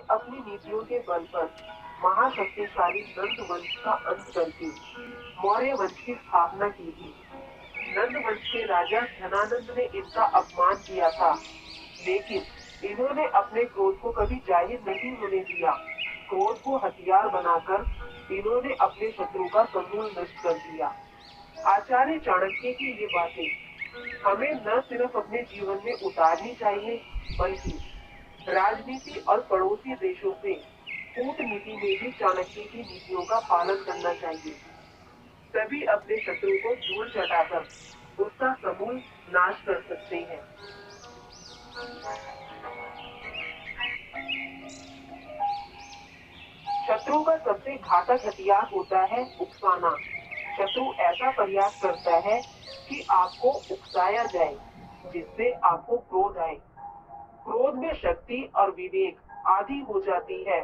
अपनी नीतियों के बल पर महाशक्तिशाली नंद वंश का अंत करके मौर्य वंश की स्थापना की थी। नंद वंश के राजा धनानंद ने इनका अपमान किया था, लेकिन इन्होंने अपने क्रोध को कभी जाहिर नहीं होने दिया। क्रोध को हथियार बनाकर इन्होंने अपने शत्रु का समूल नष्ट कर दिया। आचार्य चाणक्य की ये बातें हमें न सिर्फ अपने जीवन में उतारनी चाहिए, बल्कि राजनीति और पड़ोसी देशों से कूटनीति में भी चाणक्य की नीतियों का पालन करना चाहिए। तभी अपने शत्रु को धूल चटाकर उसका समूल नाश कर सकते हैं। शत्रु का सबसे घातक हथियार होता है उकसाना। शत्रु ऐसा प्रयास करता है कि आपको उकसाया जाए, जिससे आपको क्रोध आए। क्रोध में शक्ति और विवेक आदि हो जाती है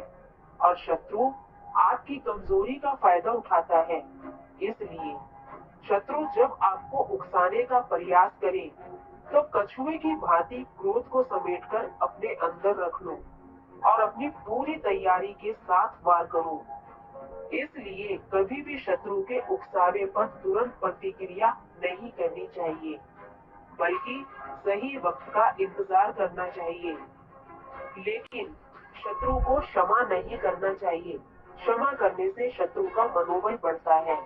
और शत्रु आपकी कमजोरी का फायदा उठाता है। इसलिए शत्रु जब आपको उकसाने का प्रयास करे, तो कछुए की भांति क्रोध को समेटकर अपने अंदर रख लो और अपनी पूरी तैयारी के साथ वार करो। इसलिए कभी भी शत्रु के उकसावे पर तुरंत प्रतिक्रिया नहीं करनी चाहिए, बल्कि सही वक्त का इंतजार करना चाहिए। लेकिन शत्रु को क्षमा नहीं करना चाहिए। क्षमा करने से शत्रु का मनोबल बढ़ता है।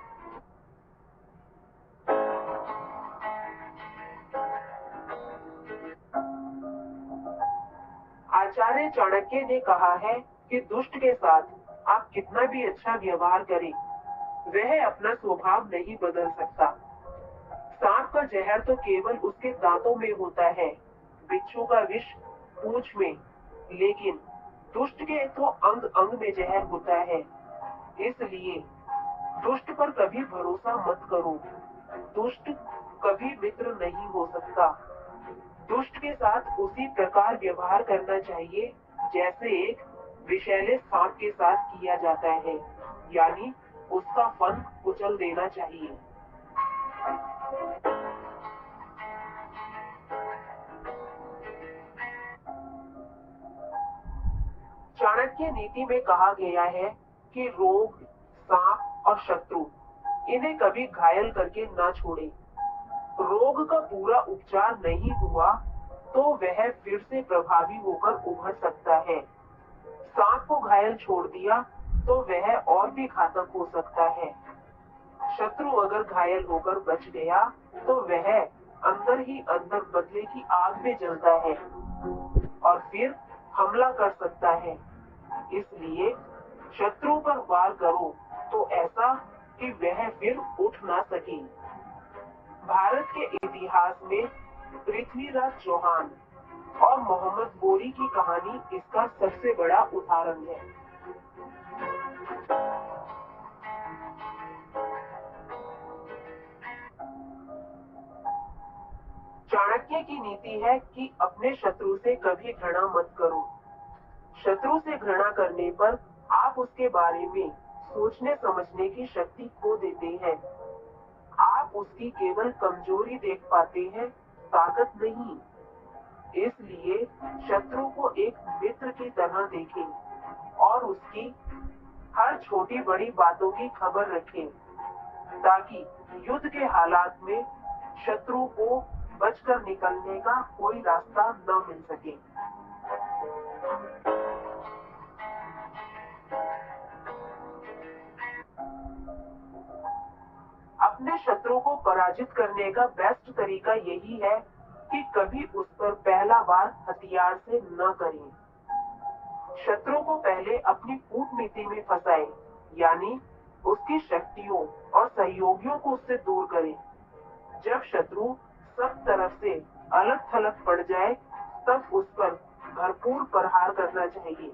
आचार्य चाणक्य ने कहा है कि दुष्ट के साथ आप कितना भी अच्छा व्यवहार करें, वह अपना स्वभाव नहीं बदल सकता। सांप का जहर तो केवल उसके दांतों में होता है, बिच्छू का विष पूंछ में, लेकिन दुष्ट के तो अंग अंग में जहर होता है। इसलिए दुष्ट पर कभी भरोसा मत करो। दुष्ट कभी मित्र नहीं हो सकता। दुष्ट के साथ उसी प्रकार व्यवहार करना चाहिए जैसे एक विषैले सांप के साथ किया जाता है, यानी उसका फन कुचल देना चाहिए। चाणक्य नीति में कहा गया है कि रोग, सांप और शत्रु इन्हें कभी घायल करके ना छोड़े। रोग का पूरा उपचार नहीं हुआ तो वह फिर से प्रभावी होकर उभर सकता है। सांप को घायल छोड़ दिया तो वह और भी घातक हो सकता है। शत्रु अगर घायल होकर बच गया तो वह अंदर ही अंदर बदले की आग में जलता है और फिर हमला कर सकता है। इसलिए शत्रु पर वार करो तो ऐसा कि वह फिर उठ ना सके। भारत के इतिहास में पृथ्वीराज चौहान और मोहम्मद गोरी की कहानी इसका सबसे बड़ा उदाहरण है। चाणक्य की नीति है कि अपने शत्रु से कभी घृणा मत करो। शत्रु से घृणा करने पर आप उसके बारे में सोचने समझने की शक्ति खो देते हैं। आप उसकी केवल कमजोरी देख पाते हैं, ताकत नहीं। इसलिए शत्रु को एक मित्र की तरह देखें और उसकी हर छोटी बड़ी बातों की खबर रखें, ताकि युद्ध के हालात में शत्रु को बचकर निकलने का कोई रास्ता न मिल सके। अपने शत्रु को पराजित करने का बेस्ट तरीका यही है कि कभी उस पर पहला वार हथियार से न करें। शत्रु को पहले अपनी कूटनीति में फंसाएं, यानी उसकी शक्तियों और सहयोगियों को उससे दूर करें। जब शत्रु सब तरफ से अलग थलग पड़ जाए, तब उस पर भरपूर प्रहार करना चाहिए।